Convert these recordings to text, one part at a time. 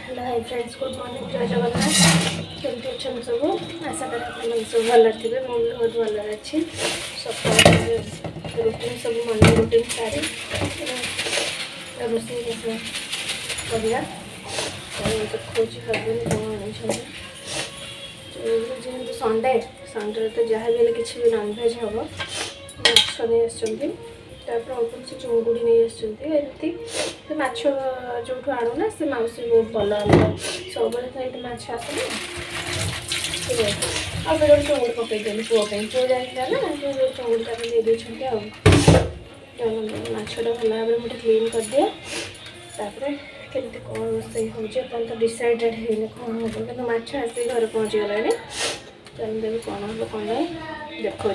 Hello hi friends good morning जय जगन्नाथ केमती अच्छा सब आशा करें आप सब भल थे मुझे बहुत भल अच्छी सकाल रुटीन सब मॉर्निंग रुटीन सारी रोषे करवा देखा हजबैंड कौन जेहतु संडे संडे तो जहाँ भी किसी भी नॉनभेज हम माछ नहीं आसुँच अल्प किसी चुंगुड़ी नहीं आसती माछ जो आणुना से मौसी बहुत भल सब माछ आसना अब गोटे चुंगुड़ी पकईदेली पुओं पुओ जाता ना चुंगुड़ी का दे देते माछटा भल भाव मुझे क्लीन कर दिए केमती कौन रोषे हो डिसाइडेड है कौन हम कि माछ आसिक घर पहुँची गलानी देवी कौन हम कौन ना देखा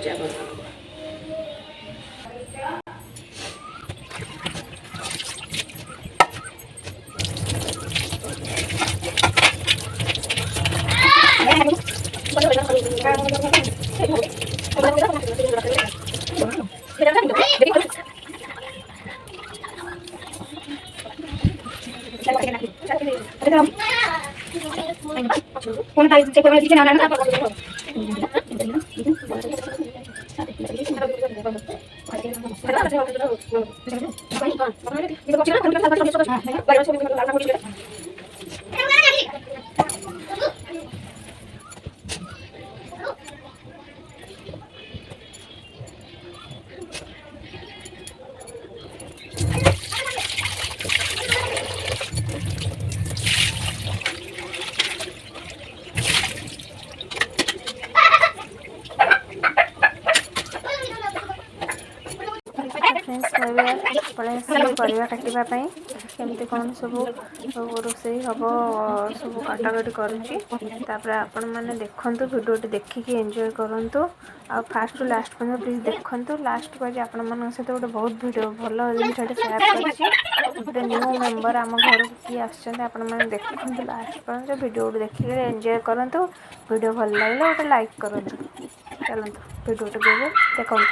आप परिवा काटापी केमती कौन सब रोषे हम सब कटाकटी करुँची आपण मैंने देखु भिडियो देखिकी एंजॉय करूँ आ फास्ट टू लास्ट पर्यटन प्लीज देखु लास्ट को आपण मान सहित गोटे बहुत भिडियो भल जिन सेयार कर न्यू मेम्बर आम घर किए आसने देखु लास्ट पर्यटन भिडियो देखिक एंजॉय करूँ भिडियो भल लगे गोटे लाइक करूँ चलते भिडियो देखो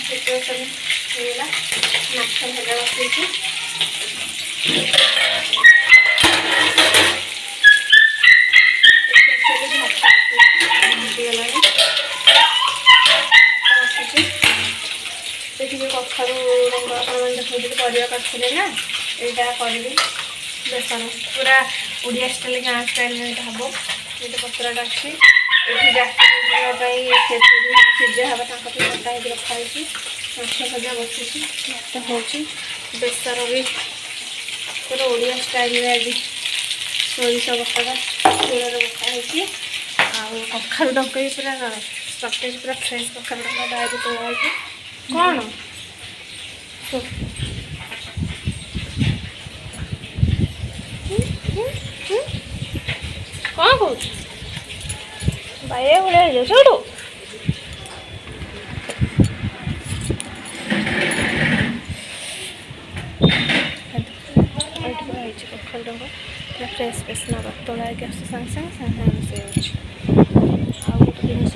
सिचुएशन होगा माछ भजा बसई देखिए कखारू देखते परिया काटुले ना यहाँ करी बेसन पूरा उड़िया स्टाइल गाँ स्टाइल हम ये पत्राटा अच्छी सिझा हाँ कटा रखाई माछ भजा बसुची भात हो बेसर भी पूरा उड़िया स्टाइल आज सोरिष बटाटा चूड़े बटाई कखारू डंक पूरा सटेज पूरा फ्रेश कखारू डंका बाहर तोड़ा कौन कौन कौन बाया भाई छोड़ू कखारू डंका पूरा फ्रेश फ्रेश ना तोड़ा के आस सागे सागे रोषे हो गोटे जिन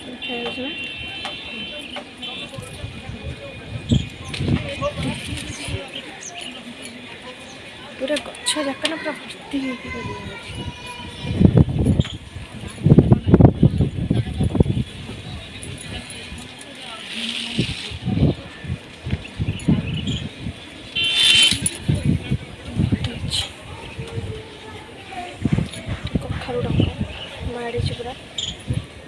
देखा पूरा गछ जाक ना पूरा भर्ती कखारू डंका माड़ी पूरा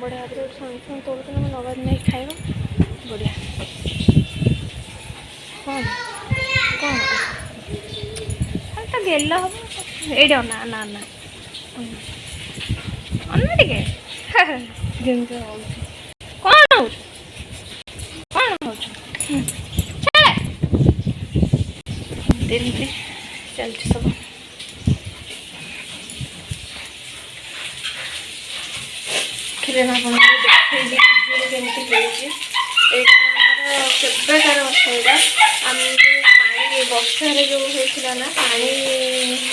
बढ़िया भाव संगे तोड़ नबाद नहीं खाइब बढ़िया कौन कौन तो गेल हम ये ना ना ना अन्ना टिके जिनसे कौन हो कौन हो चल सब ना देखते केमती केबेकार असुविधा आम जो पानी बर्षार जो होता ना पानी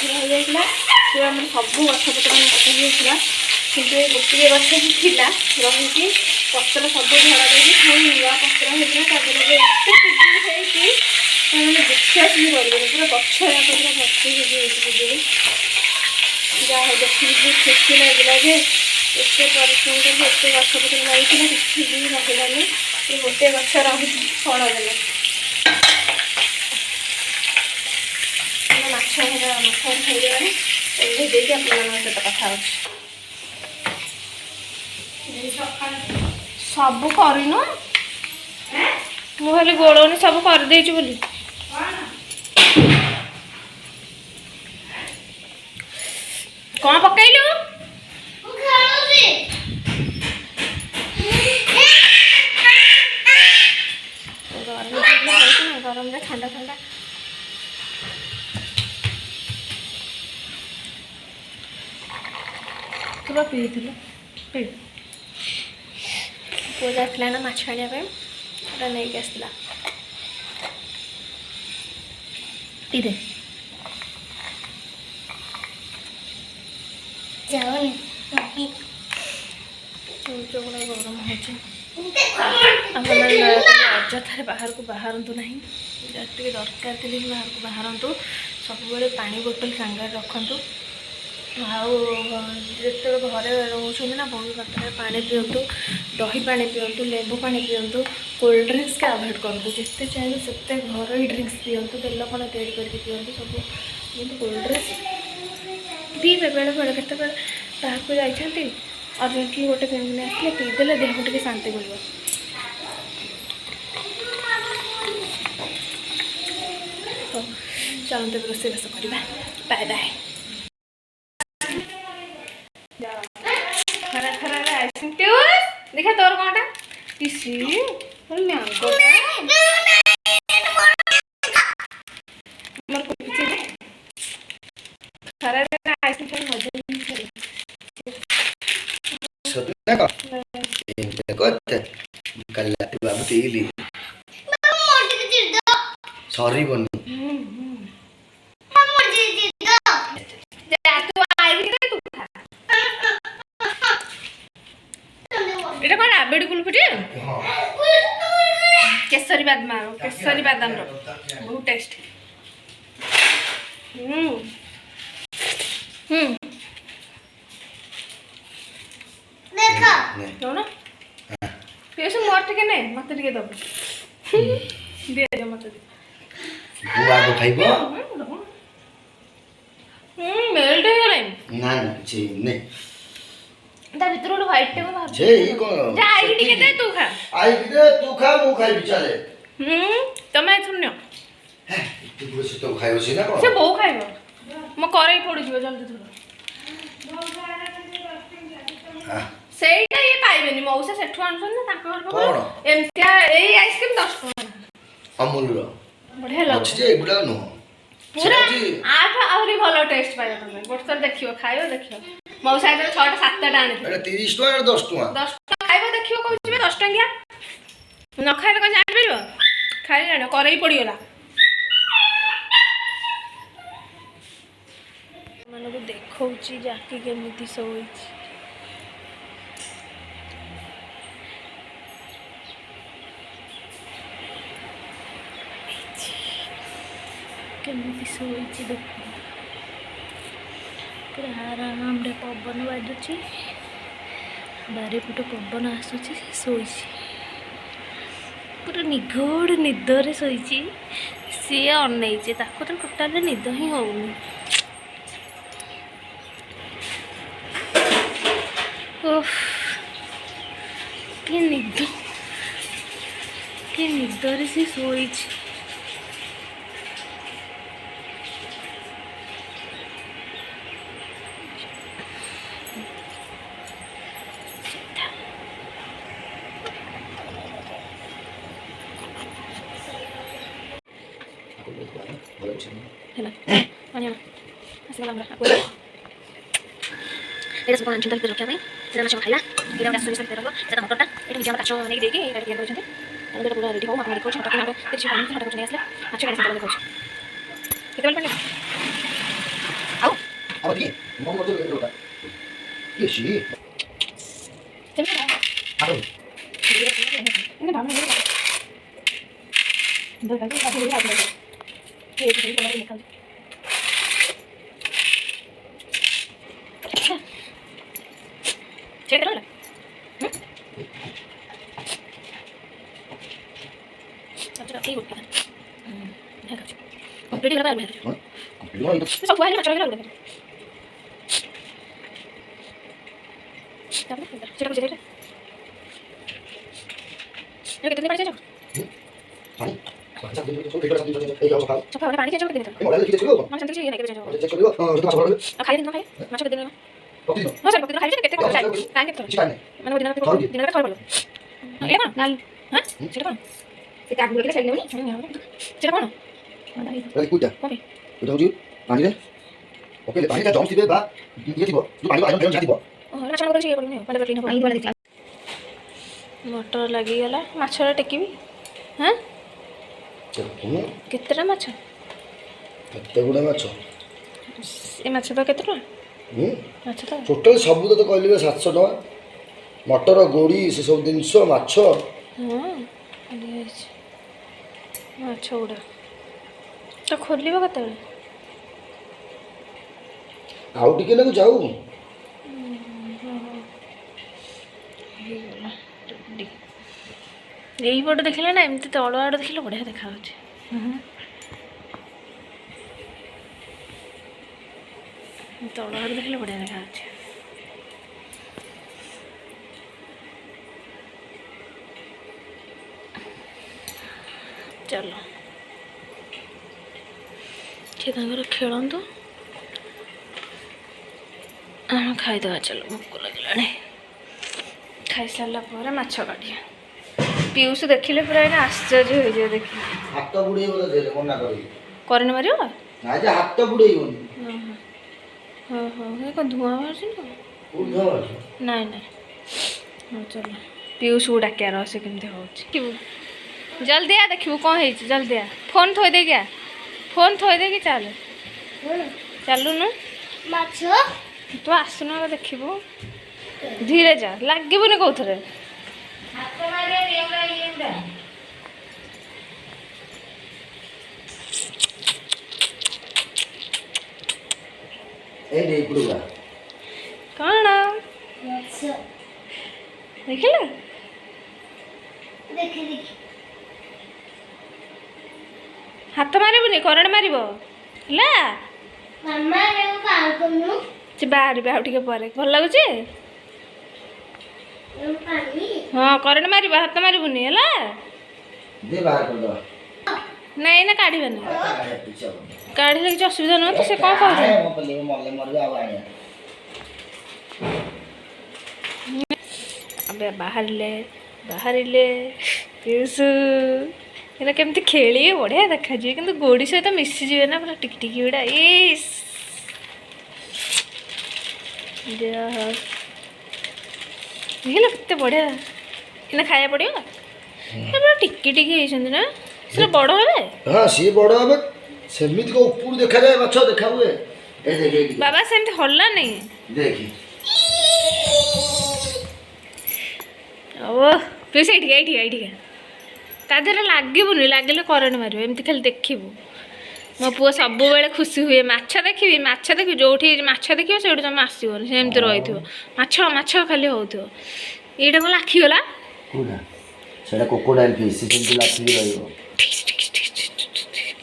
रही जाता जो आम सब गछपत्र नष्ट होता कितु ये गोटे गछ ही था रही पत्र सब झड़ा देती पुणी नुआ पत्र होता एत पिजुड़ी विश्वास भी करेंगे पूरा गछ पूरा भर्ती पिजुड़ी जहाँ देखिए बहुत खुशी लगे जे एत परिश्रम कर गछपत्र लगी किसी भी रही ये गोटे गछ रही फल देला माछ खाईदेवानी देखिए सहित कथा सब करनु मुझे गोड़नी सब करदे बोली कौन पकईलु गरम रे ठंडा ठंडा तू पी पुआ जाता ना माछ आने नहीं आसला पीदे गरम अजथार बाहर को बाहरतु ना जी दरकार थे बाहर को बाहरतु सब पानी बोतल सांगे रखु आते घरे रोचे ना बहुत मात्रा पानी पीतु दही पानी पीतु लेंबू पानी पीतु कोल्ड ड्रिंक्स के अवॉइड करूँ जिते चाहिए से घर ही ड्रिंक्स पीतु बेलपण तैयारी करके पीतु सब कोल्ड ड्रिंक्स पीबे बेले बेले के बाहर जाइए अर्जेंटली गोटे किन आसते पीदेले देह को टे शांति मिल चलते रोषेईबास करवा बाय बाय खरा खरा देखा तोर कौन सॉरी बनी এটা কোন আবেড়ি কুলফুটি কেশरी बादाम रो बहुत टेस्ट देखा ना पेश मोर टिके ने मते टिके दब दे दे मते बुआ को खाइबो मेल्ट हो गले ना ना छी ने ता भीतर गोटे व्हाइट टे बाहर छे ई कोन जा आई टिके दे तू खा मु खाइ बिचारे तमे सुन्यो हे तू पुरो से तो खाइबो छी ना कोन से बहु खाइबो म करई पड़ी जिवो जल्दी थोड़ा सेटा ये पाइबेनी मौसा सेठु आनसन ना ताको कोन एमतिया एई आइसक्रीम 10 टका अमूल रो बढ़िया लागो अछि जे एगुडा न पूरा आठ आउरी भलो टेस्ट पाइबो तमे गोटसर देखियो खाइयो देखियो मौसा इधर 6 टा 7 टा आनी एटा 30 टका 10 टका 10 टका खाइबो देखियो कहउछि 10 टंकिया न खाइले कोन जानि परिबो खाइ जानो करई पड़ीगला माने को देखौछि जाकी केमिति सोइछि केमिति सोइछि देखो पूरा आराम रे पवन बाजुछि बारे पट पवन आसुछि सोइछि पूरा निघोड़ निदरे सोइछि सी अनैछि ताको तो टोटल निद ही होउनी ओफ के निद କି ନିଦରେ ସେ ଶୋଇଛି। ଏଇଟା ସବୁ ଆଣିଛନ୍ତି ଭିତରେ ରଖିବା ପାଇଁ। ସେଟା ମାଛ ଖାଇଲା ଏଇଟା ଗୋଟେ ଆସୁଛି ଭିତରେ ରହିବ। ସେଟା ମଟରଟା ଏଠି ନିଜେ କାଚ ନେଇକି ଦେଇକି ଏଇଟା ତିଆରି କରିଛନ୍ତି। ଆଉ ଏଇଟା ପୁରା ରେଡ଼ି ହଉ ଆପଣ ଦେଖାଉଛି ହଠାତ୍ କିନା କିଛି ପାଣି ହଠାତ୍ ନେଇ ଆସିଲେ ମାଛ ଗାଡ଼ି ସେତେବେଳେ ଦେଖାଉଛି। କେତେବେଳେ ପାଣି ଆଉ ଆଉ ଟିକେ ମନ ମତ ରେ ରୋଟା କି ସି ଆଉ ମଟର ଲାଗିଗଲା ମାଛଟା ଟେକିବି। ହଁ କେତେଟା ମାଛ? କେତେ ଗୁଡ଼ା ମାଛ? ଏ ମାଛ ତ କେତେ ଟଙ୍କା? ମାଛ ତ ଟୋଟାଲ ସବୁ ତ କହିଲି 700 ଟଙ୍କା। ମଟର ଗୋଡ଼ି ସେ ସବୁ ଜିନିଷ ମାଛ। ହଁ ମାଛ ଗୁଡ଼ା ତ ଖୋଲିବ କେତେବେଳେ? ଆଉ ଟିକେ ନାକୁ ଯାଉ। ଏଇପଟେ ଦେଖିଲେ ନା ଏମିତି ତଳ ଆଡ଼େ ଦେଖିଲେ ବଢ଼ିଆ ଦେଖାଯାଉଛି। ତଳ ଆଡ଼େ ଦେଖିଲେ ବଢ଼ିଆ ଦେଖାଯାଉଛି। ଚାଲ ସେ ତାଙ୍କର ଖେଳନ୍ତୁ ଆମେ ଖାଇଦେବା। ଚାଲ ଭୋକ ଲାଗିଲାଣି। ଖାଇସାରିଲା ପରେ ମାଛ କାଢ଼ିବା। ପିୟୁଷ ଦେଖିଲେ ପୁରା ଏଇନା ଆଶ୍ଚର୍ଯ୍ୟ ହେଇଯିବ ଦେଖି। ହାତ ବୁଡ଼େଇବ ଦେଲେ ମନା କରିବି। କରେଣ୍ଟ ମାରିବ? ନାଇଁ ଯେ ହାତ ବୁଡ଼େଇବନି। ହଁ କ'ଣ ଧୂଆଁ ବାହାରୁଛି ନା? ନାଇଁ ନାଇଁ ହଉ ଚାଲ ପିୟୁଷକୁ ଡାକିବାର ସେ କେମିତି ହେଉଛି। ଦେଖିବୁ ଜଲ୍ଦି ଆ ଦେଖିବୁ କ'ଣ ହେଇଛି। ଜଲ୍ଦି ଆ ଫୋନ୍ ଥୋଇ ଦେଇକି ଆ। ଫୋନ୍ ଥୋଇ ଦେଇକି ଚାଲ। ଚାଲୁନୁ ମାଛ ତୁ ଆସୁନୁ ଆଗ ଦେଖିବୁ। ଧୀରେ ଯା ଲାଗିବୁନି କୋଉଥିରେ। କ'ଣ ମାଛ ଦେଖିଲ? ଦେଖି ହାତ ମାରିବୁନି କରେଣ୍ଟ ମାରିବ ହେଲା। ମାମା ଏଟାକୁ କାଉ କରୁନୁ ସେ ବାହାରିବେ ଆଉ ଟିକେ ପରେ। ଭଲ ଲାଗୁଛି? ପାଣି ହଁ କରେଣ୍ଟ ମାରିବ ହାତ ମାରିବୁନି ହେଲା। ଦେ ବାହାର କରିଦବା। ନାଇଁ ନା କାଢ଼ିବାନି। କାଢ଼ିଲେ କିଛି ଅସୁବିଧା ନୁହଁ ତ। ସେ କ'ଣ କହୁଛନ୍ତି? ବାହାରିଲେ ପିୟୁଷ ଏଇନା କେମିତି ଖେଳିବେ ବଢ଼ିଆ ଦେଖାଯିବେ। କିନ୍ତୁ ଗୋଡ଼ି ସହିତ ମିଶିଯିବେ ନା ପୁରା ଟିକି ଟିକି ଗୁଡ଼ା। ଇସ୍ ଦେଖିଲ କେତେ ବଢ଼ିଆ। ଏଇନା ଖାଇବା ପଡ଼ିବ। ପୁରା ଟିକି ଟିକି ହେଇଛନ୍ତି ନା। ସେଟା ବଡ଼ ହେବେ? ହଁ ସିଏ ବଡ଼ ହେବେ। ସେମିତି କ'ଣ ଉପରୁ ଦେଖାଯାଏ ମାଛ ଦେଖା ହୁଏ? ବାବା ସେମିତି ହଲାନି। ଦେଖି ଓ ପିୟୁଷ ଏଇଠିକା ତା ଦେହରେ ଲାଗିବୁନି। ଲାଗିଲେ କରେଣ୍ଟ ମାରିବ। ଏମିତି ଖାଲି ଦେଖିବୁ। ମୋ ପୁଅ ସବୁବେଳେ ଖୁସି ହୁଏ ମାଛ ଦେଖିବି ଯୋଉଠି ମାଛ ଦେଖିବ ସେଇଠୁ ତମେ ଆସିବନି। ସେମିତି ରହିଥିବ ମାଛ ଖାଲି ହଉଥିବ। ଏଇଟା କ'ଣ ଲାଖିଗଲା? ସେଟା କୋକୋଡାଇଲ ଫିସ୍ ସେମିତି ଲାଖିକି ରହିବ।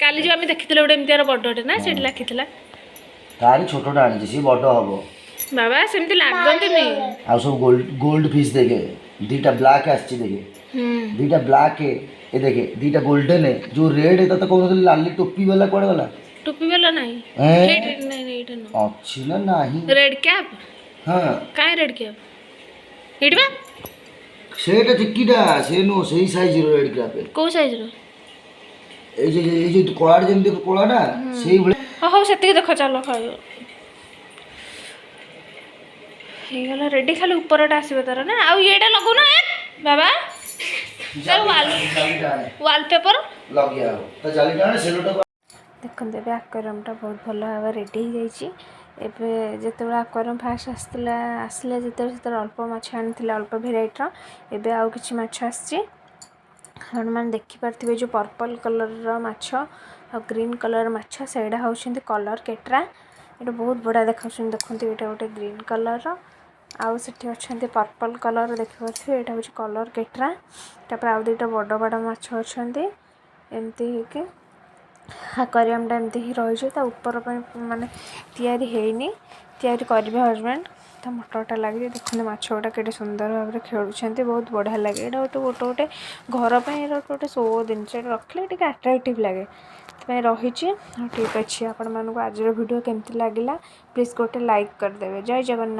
କାଲି ଯୋଉ ଆମେ ଦେଖିଥିଲେ ଗୋଟେ ଏମିତିଆର ବଡ଼ଟେ ନା ସେଇଠି ଲାଖିଥିଲା। ତାରି ଛୋଟଟା ଆଣିଛି ସିଏ ବଡ଼ ହବ। ବାବା ସେମିତି ଲାଗନ୍ତିନି। ଆଉ ସବୁ ଗୋଲ୍ଡ ଫିସ୍ ଦେଖେ। 2ଟା ବ୍ଲାକ୍ ଆସିଛି ଦେଖେ। दुईटा ब्लैक है ये देखे दुईटा गोल्डन है जो रेड है तो कौन लाली टोपी वाला कुआडे वाला टोपी वाला नहीं हैं नहीं नहीं एटा नो अच्छी ना नहीं रेड कैप हाँ काय रेड कैप एडवा सेटा टिक्कीटा से नो सही साइज रेड कैप है को साइज रो এই যে কলার যেমতি কলাটা সেই ভଳି ହଉ ସେତିକି ଦେଖ ଚାଲ ଖାଇବ ହେଇଗଲା ରେଡି ଖାଲି ଉପରଟା ଆସିବ ତାର ନା ଆଉ ଇଏଟା ଲଗାଉନ ବାବା ତାର ୱାଲପେପର ଲଗିଆ ତ ଜାଲିଟା ସେଲୋଟା ଦେଖନ୍ତୁ ଏବେ ଆକ୍ୱାରିୟମଟା ବହୁତ ଭଲ ଭାବରେ ରେଡ଼ି ହେଇଯାଇଛି ଏବେ ଯେତେବେଳେ ଆକ୍ୱାରିୟମ ଫାଷ୍ଟ ଆସିଲା ଯେତେବେଳେ ଅଳ୍ପ ମାଛ ଆଣିଥିଲେ ଅଳ୍ପ ଭେରାଇଟିର ଏବେ ଆଉ କିଛି ମାଛ ଆସିଛି ଆପଣମାନେ ଦେଖିପାରୁଥିବେ ଯେଉଁ ପର୍ପଲ୍ କଲର୍ର ମାଛ ଆଉ ଗ୍ରୀନ୍ କଲର୍ ମାଛ ସେଇଟା ହେଉଛନ୍ତି କଲର୍ କେଟ୍ରା ଏଇଟା ବହୁତ ବଢ଼ିଆ ଦେଖାଉଛନ୍ତି ଦେଖନ୍ତୁ ଏଇଟା ଗୋଟେ ଗ୍ରୀନ୍ କଲର୍ର ଆଉ ସେଠି ଅଛନ୍ତି ପର୍ପଲ୍ କଲର୍ ଦେଖିପାରୁଥିବେ ଏଇଟା ହେଉଛି କଲର୍ କେଟ୍ରା ତାପରେ ଆଉ ଦୁଇଟା ବଡ଼ ବଡ଼ ମାଛ ଅଛନ୍ତି ଏମିତି ହେଇକି ଆକ୍ୱାରିୟମଟା ଏମିତି ହିଁ ରହିଛି ତା ଉପର ପାଇଁ ମାନେ ତିଆରି ହେଇନି ତିଆରି କରିବେ ହଜବେଣ୍ଡ ତା ମୋଟରଟା ଲାଗିଛି ଦେଖନ୍ତୁ ମାଛ ଗୁଡ଼ା କେତେ ସୁନ୍ଦର ଭାବରେ ଖେଳୁଛନ୍ତି ବହୁତ ବଢ଼ିଆ ଲାଗେ ଏଇଟା ଗୋଟେ ଘର ପାଇଁ ଏଇଟା ଗୋଟେ ଶୋ ଜିନିଷ ଏଇଟା ରଖିଲେ ଟିକେ ଆଟ୍ରାକ୍ଟିଭ୍ ଲାଗେ ସେଥିପାଇଁ ରହିଛି ଠିକ୍ ଅଛି ଆପଣମାନଙ୍କୁ ଆଜିର ଭିଡ଼ିଓ କେମିତି ଲାଗିଲା ପ୍ଲିଜ୍ ଗୋଟେ ଲାଇକ୍ କରିଦେବେ ଜୟ ଜଗନ୍ନାଥ।